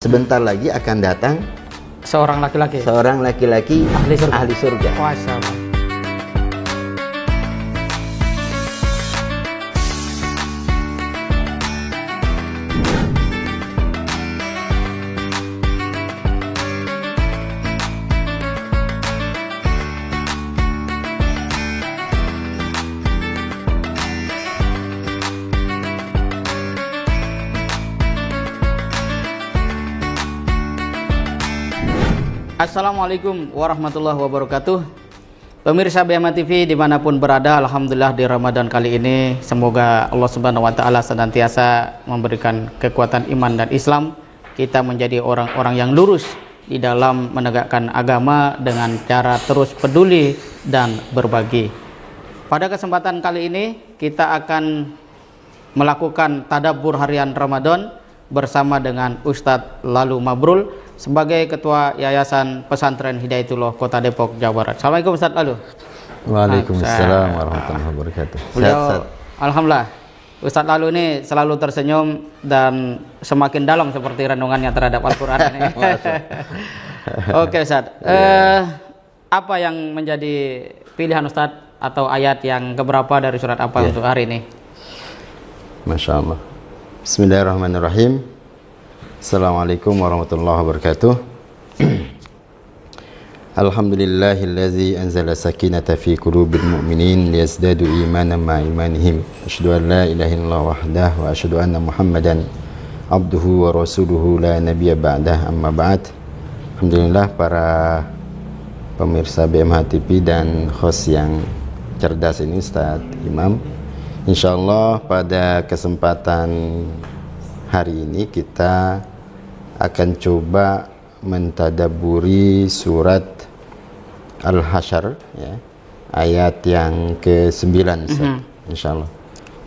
Sebentar lagi akan datang Seorang laki-laki ahli surga. Masya Allah. Assalamualaikum warahmatullahi wabarakatuh. Pemirsa BMA TV dimanapun berada, alhamdulillah di Ramadan kali ini semoga Allah Subhanahu wa Ta'ala senantiasa memberikan kekuatan iman dan Islam, kita menjadi orang-orang yang lurus di dalam menegakkan agama dengan cara terus peduli dan berbagi. Pada kesempatan kali ini kita akan melakukan tadabbur harian Ramadan bersama dengan Ustadz Lalu Mabrul sebagai Ketua Yayasan Pesantren Hidayatullah Kota Depok, Jawa Barat. Assalamualaikum Ustadz Lalu. Waalaikumsalam warahmatullahi wabarakatuh. Beliau, alhamdulillah, Ustadz Lalu ini selalu tersenyum dan semakin dalam seperti renungannya terhadap Al-Quran ini. Oke Ustadz, apa yang menjadi pilihan Ustadz atau ayat yang keberapa dari surat apa untuk hari ini? Masya Allah. Bismillahirrahmanirrahim. Assalamualaikum warahmatullahi wabarakatuh. Alhamdulillahillazi anzala sakinata fi qulubil mu'minin liyazdadu imanan ma'a imanihim. Asyhadu an la ilaha illallah wahdahu wa asyhadu anna Muhammadan abduhu wa rasuluhu la nabiyya ba'dah, amma ba'd. Alhamdulillah para pemirsa BMH TV dan host yang cerdas ini, Ustaz Imam. Insyaallah pada kesempatan hari ini kita akan coba mentadaburi surat Al-Hasyr, ya, ayat yang ke-9, insyaallah.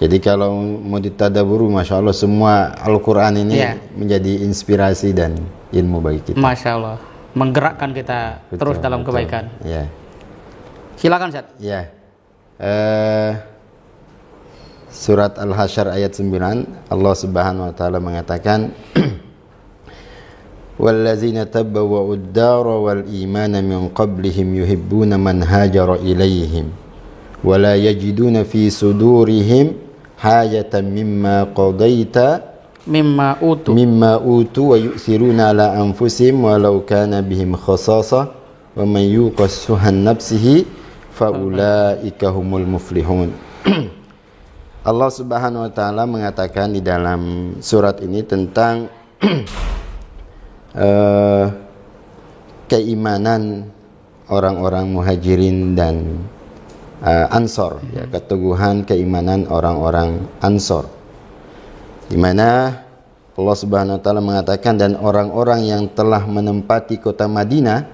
Jadi kalau mau ditadaburi, Masya Allah, semua Al-Quran ini menjadi inspirasi dan ilmu bagi kita. Masya Allah, menggerakkan kita terus dalam kebaikan. Ya. Silakan Ustaz. Ya. Surat Al-Hasyr ayat 9, Allah Subhanahu wa Ta'ala mengatakan wallazina tabawwa'u ad-dara wal imana min qablihim yuhibbuna man hajara ilaihim wa la yajiduna fi sudurihim hajatan mimma qadaita mimma utu wa yu'thiruna ala anfusihim walau kana bihim khasasah wa man yuqa shuhan nafsihi fa ulaika humul muflihun. Allah Subhanahu wa Ta'ala mengatakan di dalam surat ini tentang keimanan orang-orang muhajirin dan ansor, ya, keteguhan keimanan orang-orang ansor, di mana Allah Subhanahu wa Ta'ala mengatakan dan orang-orang yang telah menempati kota Madinah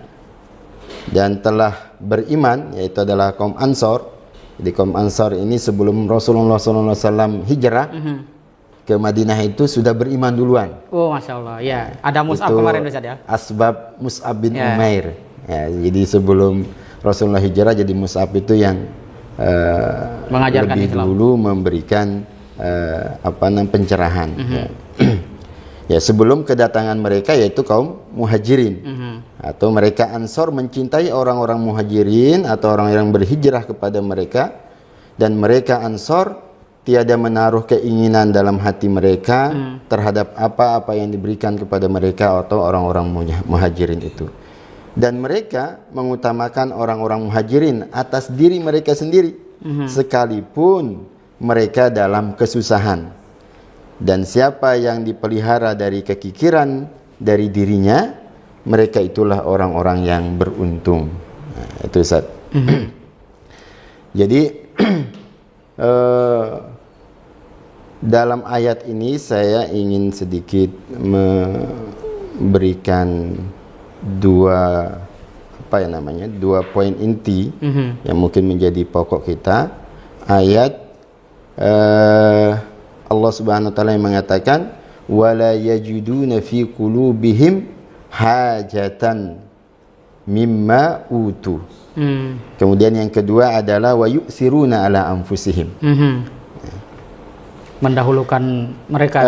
dan telah beriman, yaitu adalah kaum Ansor. Di kaum Ansar ini sebelum Rasulullah SAW hijrah ke Madinah itu sudah beriman duluan. Oh, Masya Allah, ya. Ada Mus'ab kemarin Ustaz ya. Asbab Mus'ab bin Umair. Ya, jadi sebelum Rasulullah hijrah, jadi Mus'ab itu yang mengajarkan lebih Islam, dulu memberikan pencerahan. Ya, sebelum kedatangan mereka yaitu kaum muhajirin. Atau mereka Ansor mencintai orang-orang muhajirin atau orang yang berhijrah kepada mereka, dan mereka Ansor tiada menaruh keinginan dalam hati mereka terhadap apa-apa yang diberikan kepada mereka atau orang-orang muhajirin itu, dan mereka mengutamakan orang-orang muhajirin atas diri mereka sendiri sekalipun mereka dalam kesusahan. Dan siapa yang dipelihara dari kekikiran dari dirinya, mereka itulah orang-orang yang beruntung. Nah, itu Ustaz. Jadi dalam ayat ini saya ingin sedikit memberikan dua poin inti yang mungkin menjadi pokok kita. Ayat Allah Subhanahu wa Ta'ala yang mengatakan wala yajiduna fi qulubihim hajatan mimma utu. Kemudian yang kedua adalah wa yu'thiruna ala anfusihim. mendahulukan mereka.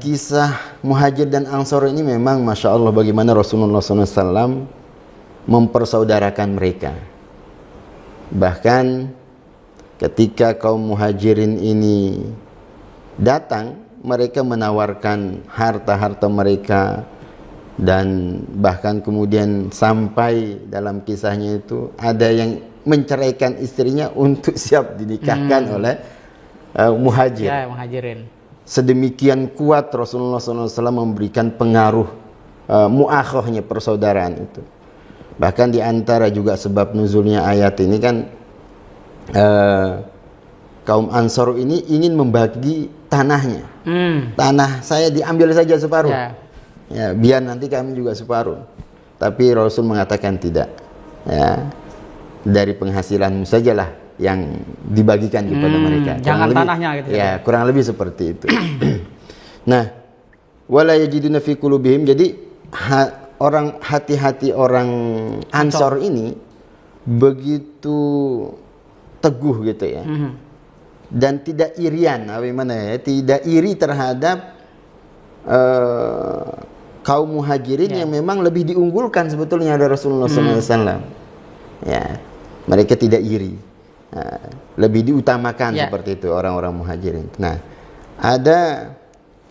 Kisah Muhajir dan Ansor ini memang Masya Allah bagaimana Rasulullah SAW mempersaudarakan mereka. Bahkan ketika kaum Muhajirin ini datang, mereka menawarkan harta-harta mereka, dan bahkan kemudian sampai dalam kisahnya itu ada yang menceraikan istrinya untuk siap dinikahkan oleh Muhajir. Ya, Muhajirin. Sedemikian kuat Rasulullah SAW memberikan pengaruh mu'akhohnya persaudaraan itu. Bahkan di antara juga sebab nuzulnya ayat ini kan kaum Ansor ini ingin membagi tanahnya. Tanah saya diambil saja separuh. Ya, biar nanti kami juga separuh. Tapi Rasul mengatakan tidak. Ya, dari penghasilanmu sajalah yang dibagikan kepada mereka. Jangan tanahnya gitu. Ya, kurang lebih seperti itu. Nah, wala yajiduna fi qulubihim, jadi orang hati-hati orang Ansor ini begitu teguh gitu ya. Dan tidak irian, bagaimana ya? Tidak iri terhadap kaum Muhajirin yang memang lebih diunggulkan sebetulnya dari Rasulullah SAW. Ya, mereka tidak iri, lebih diutamakan seperti itu orang-orang Muhajirin. Nah, ada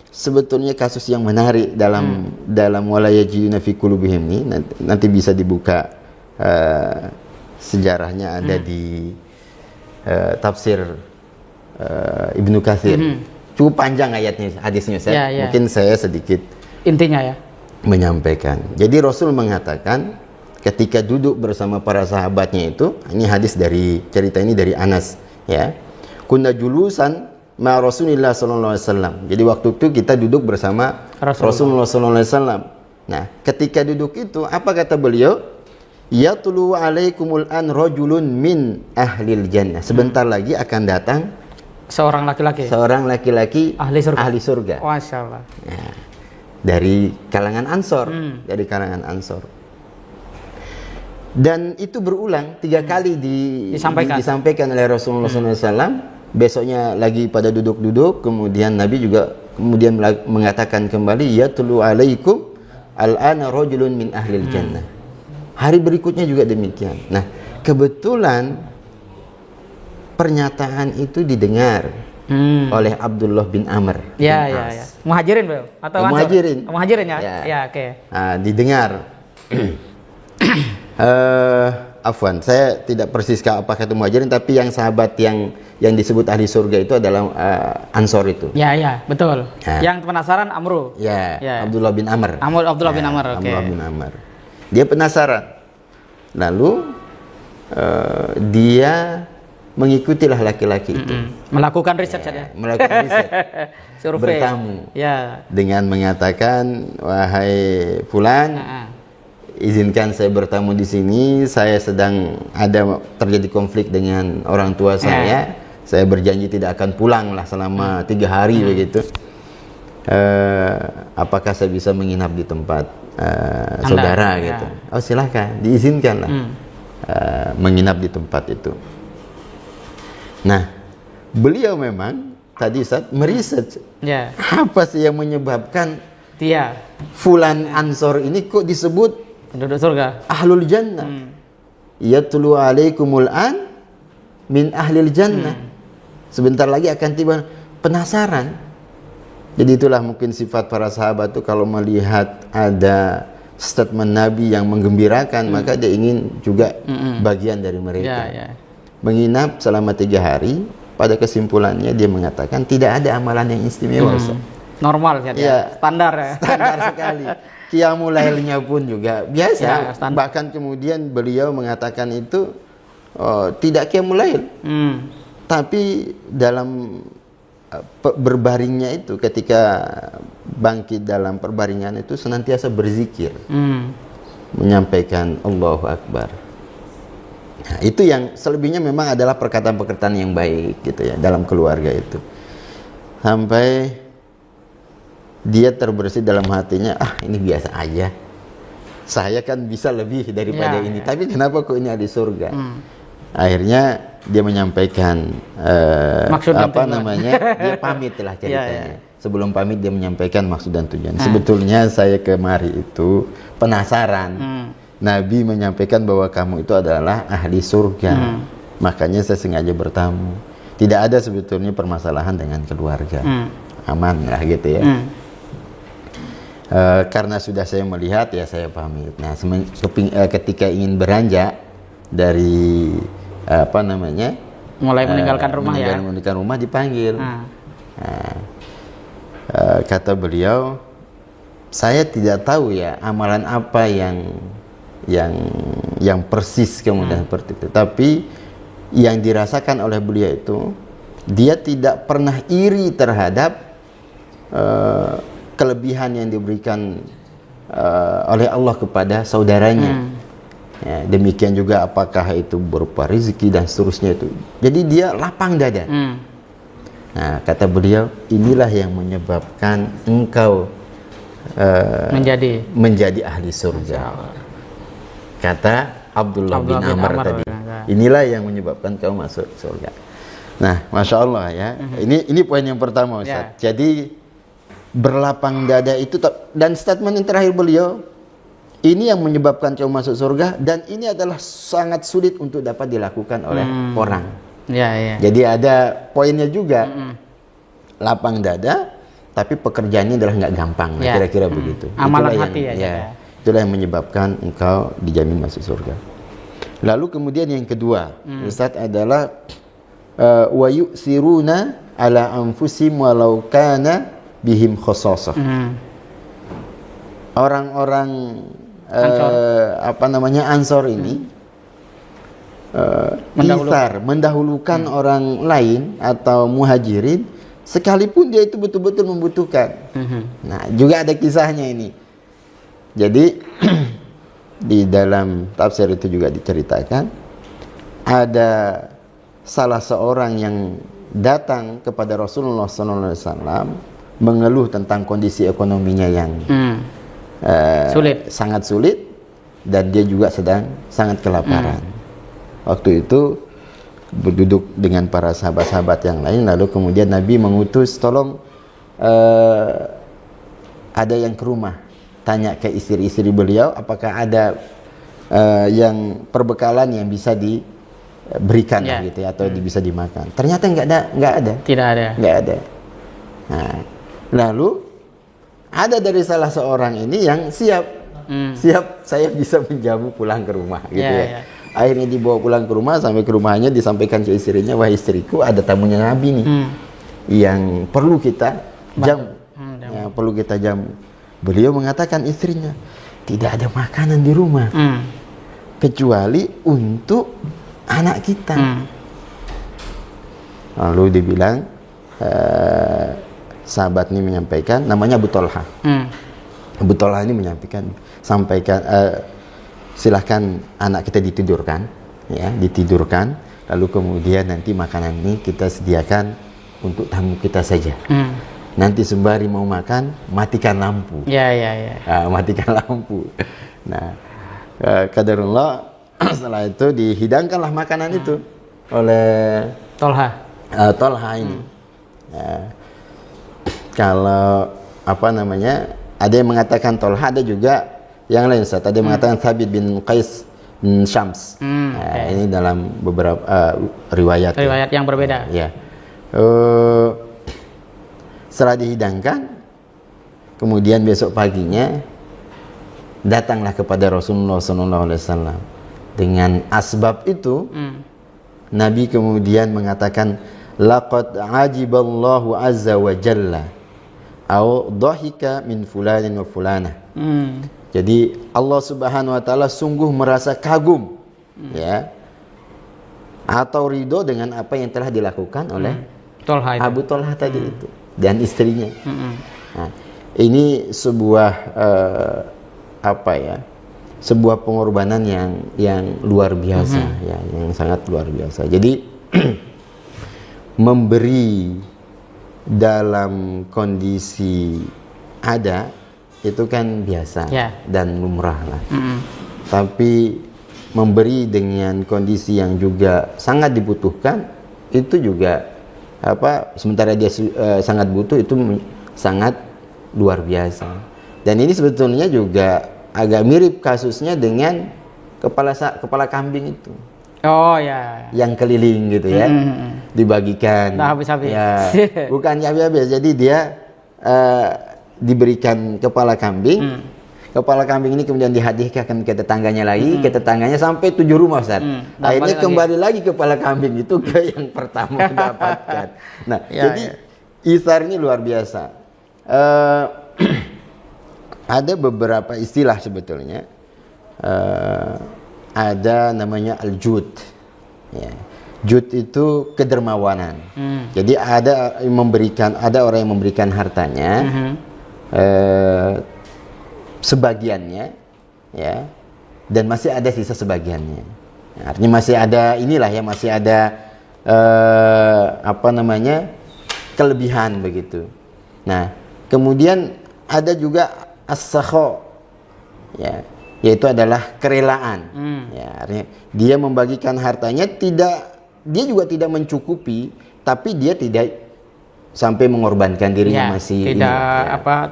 sebetulnya kasus yang menarik dalam wala yajiduna fi qulubihim ini, nanti bisa dibuka sejarahnya, ada di tafsir Ibnu Katsir. Cukup panjang ayatnya, hadisnya mungkin saya sedikit intinya ya menyampaikan. Jadi Rasul mengatakan ketika duduk bersama para sahabatnya itu, ini hadis dari cerita ini dari Anas ya. Kunna julusan ma Rasulillah sallallahu alaihi wasallam. Jadi waktu itu kita duduk bersama Rasulullah sallallahu alaihi wasallam. Nah, ketika duduk itu apa kata beliau? Yatlu alaikumul an rajulun min ahlil jannah. Sebentar lagi akan datang seorang laki-laki ahli surga. Masya Allah. Nah, dari kalangan Ansor, dari kalangan Ansor. Dan itu berulang 3 kali disampaikan oleh Rasulullah SAW. Besoknya lagi pada duduk-duduk, kemudian Nabi juga kemudian mengatakan kembali, yatlu alaikum al-ana rajulun min ahlil jannah. Hari berikutnya juga demikian. Nah, kebetulan pernyataan itu didengar oleh Abdullah bin Amr. Ya. Muhajirin bro? Atau Muhajirin. Muhajirin ya? Ya, oke. Nah, didengar. Afwan, saya tidak persis apakah itu Muhajirin, tapi yang sahabat yang disebut ahli surga itu adalah Ansor itu. Ya, betul. Nah. Yang penasaran Amru. Ya. Abdullah bin Amr. Abdullah bin Amr, oke. Abdullah bin Amr. Dia penasaran. Lalu dia mengikutilah laki-laki itu. Melakukan riset saja. Melakukan riset. Survei. Bertamu. Ya. Dengan mengatakan, wahai fulan, izinkan saya bertamu di sini. Saya sedang terjadi konflik dengan orang tua saya. Saya berjanji tidak akan pulang lah selama 3 hari begitu. Apakah saya bisa menginap di tempat saudara gitu? Oh, silahkan, diizinkan lah menginap di tempat itu. Nah, beliau memang tadi saat meriset apa sih yang menyebabkan fulan Ansor ini kok disebut penduduk surga, ahlul jannah. Yatlu alaikumul an min ahlil jannah. Sebentar lagi akan tiba. Penasaran. Jadi itulah mungkin sifat para sahabat itu, kalau melihat ada statement Nabi yang menggembirakan, maka dia ingin juga bagian dari mereka. Menginap selama 3 hari. Pada kesimpulannya dia mengatakan tidak ada amalan yang istimewa. Normal ya. Standar sekali. Qiyamul lailnya pun juga biasa. Bahkan kemudian beliau mengatakan itu tidak qiyamul lail. Tapi dalam berbaringnya itu, ketika bangkit dalam perbaringan itu senantiasa berzikir, menyampaikan Allahu Akbar. Nah, itu yang selebihnya memang adalah perkataan-perkataan yang baik gitu ya dalam keluarga itu. Sampai dia terbersih dalam hatinya, ini biasa aja. Saya kan bisa lebih daripada ini, tapi kenapa kok ini ada di surga? Akhirnya dia menyampaikan Maksud dan apa tujuan. namanya, dia pamit lah ceritanya. Iya. Sebelum pamit dia menyampaikan maksud dan tujuan. Sebetulnya saya kemari itu penasaran. Nabi menyampaikan bahwa kamu itu adalah ahli surga. Makanya saya sengaja bertamu. Tidak ada sebetulnya permasalahan dengan keluarga. Aman lah gitu ya. Karena sudah saya melihat ya saya pamit. Nah, ketika ingin beranjak dari apa namanya, Mulai meninggalkan rumah ya. meninggalkan rumah dipanggil. Kata beliau, saya tidak tahu ya amalan apa yang persis kemudian seperti itu. Tapi yang dirasakan oleh beliau itu, dia tidak pernah iri terhadap kelebihan yang diberikan oleh Allah kepada saudaranya. Ya, demikian juga apakah itu berupa rezeki dan seterusnya itu. Jadi dia lapang dada. Nah, kata beliau, inilah yang menyebabkan engkau menjadi ahli surga. Kata Abdullah bin Amr tadi. Inilah yang menyebabkan kau masuk surga. Nah, masya Allah ya. Ini poin yang pertama, Ustaz. Jadi berlapang dada itu, dan statement yang terakhir beliau, ini yang menyebabkan kau masuk surga, dan ini adalah sangat sulit untuk dapat dilakukan oleh orang. Jadi ada poinnya juga, lapang dada, tapi pekerjaannya adalah nggak gampang, kira-kira begitu. Amalan hati itulah yang menyebabkan engkau dijamin masuk surga. Lalu kemudian yang kedua, Ustaz, adalah wa yu'siruna ala anfusihim walau kana bihim khasasah. Orang-orang Ansor ini mendahulukan orang lain atau muhajirin sekalipun dia itu betul-betul membutuhkan. Nah, juga ada kisahnya ini. Jadi di dalam tafsir itu juga diceritakan, ada salah seorang yang datang kepada Rasulullah SAW mengeluh tentang kondisi ekonominya yang sangat sulit, dan dia juga sedang sangat kelaparan. Waktu itu berduduk dengan para sahabat-sahabat yang lain, lalu kemudian Nabi mengutus, tolong ada yang ke rumah, tanya ke istri-istri beliau apakah ada yang perbekalan yang bisa diberikan gitu ya, atau bisa dimakan. Ternyata nggak ada. Nggak ada. Nah, lalu ada dari salah seorang ini yang siap, saya bisa menjamu pulang ke rumah gitu ya. Akhirnya dibawa pulang ke rumah, sampai ke rumahnya disampaikan ke istrinya, wah istriku, ada tamunya Nabi nih, yang perlu kita jamu, perlu kita jamu. Beliau mengatakan istrinya, tidak ada makanan di rumah kecuali untuk anak kita. Lalu dibilang, sahabat ini menyampaikan, namanya Abu Talha. Abu Talha ini sampaikan, silahkan anak kita ditidurkan, lalu kemudian nanti makanan ini kita sediakan untuk tamu kita saja. Nanti sembari mau makan, matikan lampu. Matikan lampu. Nah, qadarullah, setelah itu dihidangkanlah makanan itu oleh Tolha ini. Kalau ada yang mengatakan Tolha, ada juga yang lain, Ustaz. Ada yang mengatakan Thabit bin Qais bin Syams. Ini dalam beberapa riwayat yang berbeda. Setelah dihidangkan, kemudian besok paginya datanglah kepada Rasulullah SAW. Dengan asbab itu, Nabi kemudian mengatakan, laqad ajiballahu azza wa jalla au dhahika min fulanin wa fulanah. Jadi Allah Subhanahu wa taala sungguh merasa kagum atau ridho dengan apa yang telah dilakukan oleh Abu Talha tadi itu dan istrinya. Nah, ini sebuah sebuah pengorbanan yang luar biasa, yang sangat luar biasa. Jadi memberi dalam kondisi ada itu kan biasa dan lumrah lah. Tapi memberi dengan kondisi yang juga sangat dibutuhkan, itu juga sementara dia sangat butuh, itu sangat luar biasa. Dan ini sebetulnya juga agak mirip kasusnya dengan kepala kambing itu. Oh ya. Yang keliling gitu ya. Dibagikan. Nah, habis-habis. Ya, bukan habis-habis. Jadi dia diberikan kepala kambing. Kepala kambing ini kemudian dihadiahkan ke tetangganya lagi, ke tetangganya sampai 7 rumah, Ustaz. Akhirnya kembali lagi kepala kambing itu ke yang pertama mendapatkan. Nah, jadi itsar ini luar biasa. Ada beberapa istilah sebetulnya. Ada namanya al-jud. Ya. Jud itu kedermawanan. Jadi ada orang yang memberikan hartanya, sebagiannya, ya, dan masih ada sisa sebagiannya. Ya, artinya masih ada masih ada kelebihan begitu. Nah, kemudian ada juga as-sakha, ya, yaitu adalah kerelaan. Ya, artinya dia membagikan hartanya, dia juga tidak mencukupi, tapi dia tidak sampai mengorbankan dirinya, masih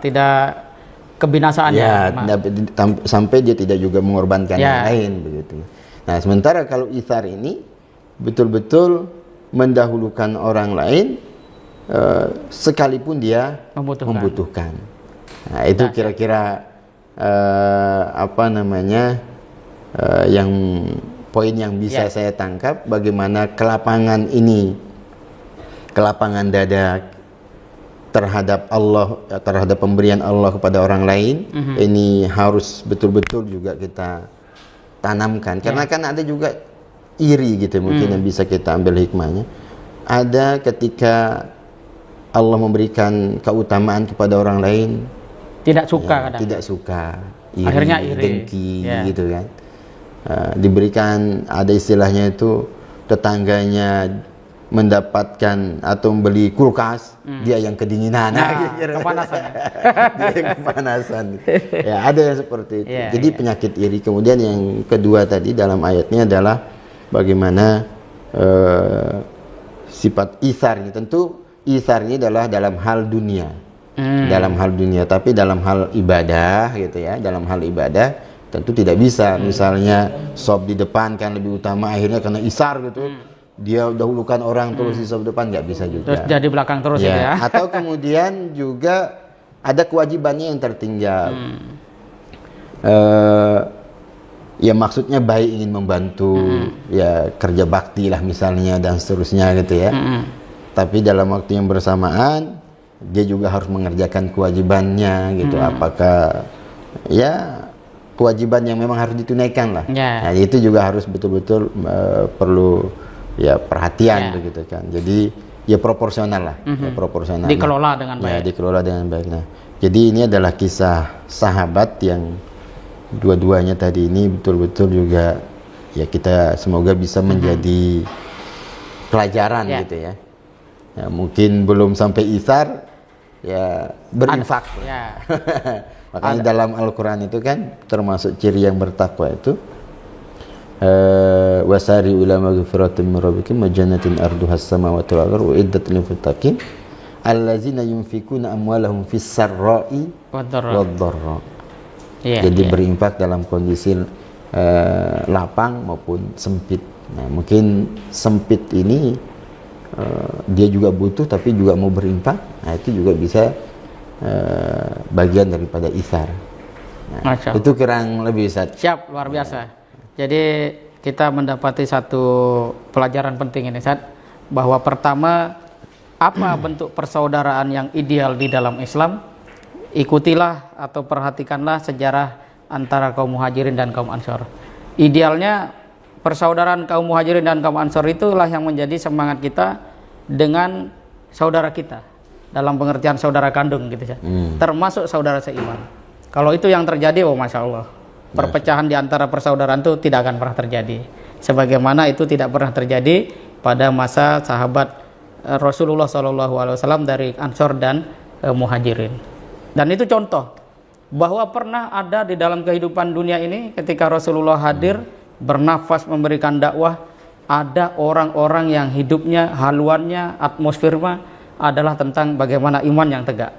tidak kebinasaan, sampai dia tidak juga mengorbankan yang lain begitu. Nah, sementara kalau itsar ini betul-betul mendahulukan orang lain sekalipun dia membutuhkan. Nah, itu kira-kira yang poin yang bisa saya tangkap, bagaimana kelapangan dada terhadap Allah, terhadap pemberian Allah kepada orang lain, ini harus betul-betul juga kita tanamkan. Karena kan ada juga iri gitu, mungkin yang bisa kita ambil hikmahnya. Ada ketika Allah memberikan keutamaan kepada orang lain, tidak suka, akhirnya iri, dengki, gitu kan. Diberikan, ada istilahnya itu, tetangganya mendapatkan atau membeli kulkas, dia yang kedinginan, kepanasan. Dia yang kepanasan. Ya, ada yang seperti itu. Jadi penyakit iri. Kemudian yang kedua tadi dalam ayatnya adalah bagaimana sifat itsar ini. Tentu itsar ini adalah dalam hal dunia. Dalam hal dunia, tapi dalam hal ibadah gitu ya, dalam hal ibadah tentu tidak bisa. Misalnya sop di depan kan lebih utama, akhirnya karena itsar gitu, dia dahulukan orang terus di sop depan, nggak bisa juga. Terus jadi belakang terus ya. Atau kemudian juga ada kewajibannya yang tertinggal. Ya maksudnya baik, ingin membantu, ya kerja bakti lah misalnya dan seterusnya gitu ya. Tapi dalam waktu yang bersamaan dia juga harus mengerjakan kewajibannya gitu. Apakah ya kewajiban yang memang harus ditunaikan lah. Nah, itu juga harus betul-betul perlu ya perhatian begitu kan. Jadi ya proporsional lah, proporsional. Dikelola dengan baik. Ya, dikelola dengan baik. Nah, jadi ini adalah kisah sahabat yang dua-duanya tadi ini betul-betul juga ya kita semoga bisa menjadi pelajaran gitu ya. Ya, mungkin belum sampai itsar, ya berinfak. Makanya dalam Al-Quran itu kan termasuk ciri yang bertakwa itu wasari ulama ghufratin min rabbikum wa jannatin arduhas samawati wal ardu uiddat lil muttaqin allazina yunfikuna amwalahum fis sarra'i wad dharra. Jadi berinfak dalam kondisi lapang maupun sempit. Nah, mungkin sempit ini dia juga butuh tapi juga mau berinfak. Nah, itu juga bisa bagian daripada itsar. Nah, itu kurang lebih, Ustaz. Siap, luar biasa. Jadi kita mendapati satu pelajaran penting ini, Ustaz, bahwa pertama, apa bentuk persaudaraan yang ideal di dalam Islam? Ikutilah atau perhatikanlah sejarah antara kaum Muhajirin dan kaum Ansor. Idealnya persaudaraan kaum Muhajirin dan kaum Ansor itulah yang menjadi semangat kita dengan saudara kita, dalam pengertian saudara kandung gitu ya. Termasuk saudara seiman. Kalau itu yang terjadi, oh masya Allah, perpecahan di antara persaudaraan itu tidak akan pernah terjadi. Sebagaimana itu tidak pernah terjadi pada masa sahabat Rasulullah SAW dari Ansor dan Muhajirin. Dan itu contoh bahwa pernah ada di dalam kehidupan dunia ini ketika Rasulullah hadir, bernafas, memberikan dakwah, ada orang-orang yang hidupnya, haluannya, atmosfernya adalah tentang bagaimana iman yang tegak.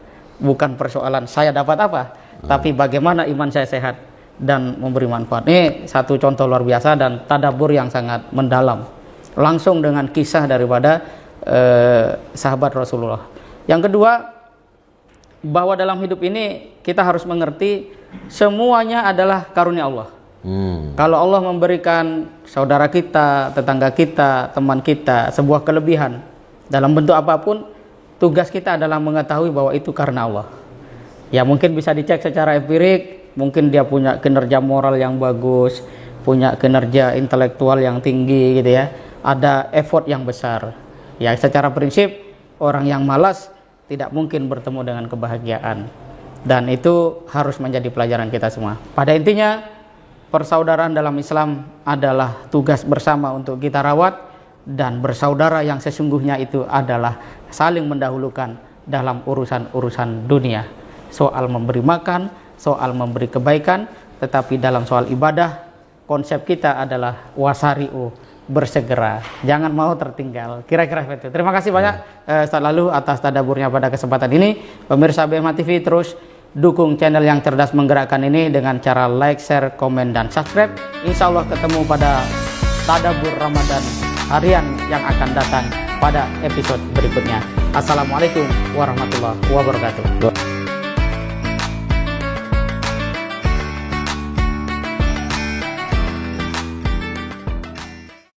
Bukan persoalan saya dapat apa, tapi bagaimana iman saya sehat dan memberi manfaat. Ini satu contoh luar biasa dan tadabbur yang sangat mendalam. Langsung dengan kisah daripada sahabat Rasulullah. Yang kedua, bahwa dalam hidup ini kita harus mengerti semuanya adalah karunia Allah. Kalau Allah memberikan saudara kita, tetangga kita, teman kita sebuah kelebihan dalam bentuk apapun, tugas kita adalah mengetahui bahwa itu karena Allah. Ya mungkin bisa dicek secara empirik, mungkin dia punya kinerja moral yang bagus, punya kinerja intelektual yang tinggi gitu ya, ada effort yang besar. Ya secara prinsip orang yang malas tidak mungkin bertemu dengan kebahagiaan, dan itu harus menjadi pelajaran kita semua. Pada intinya persaudaraan dalam Islam adalah tugas bersama untuk kita rawat, dan bersaudara yang sesungguhnya itu adalah saling mendahulukan dalam urusan-urusan dunia. Soal memberi makan, soal memberi kebaikan, tetapi dalam soal ibadah konsep kita adalah wasari'u, bersegera, jangan mau tertinggal. Kira-kira itu. Terima kasih banyak Ustaz Lalu atas tadabburnya pada kesempatan ini. Pemirsa BMA TV, terus dukung channel yang cerdas menggerakkan ini dengan cara like, share, komen, dan subscribe. Insya Allah ketemu pada tadabbur Ramadan harian yang akan datang pada episode berikutnya. Assalamualaikum warahmatullahi wabarakatuh.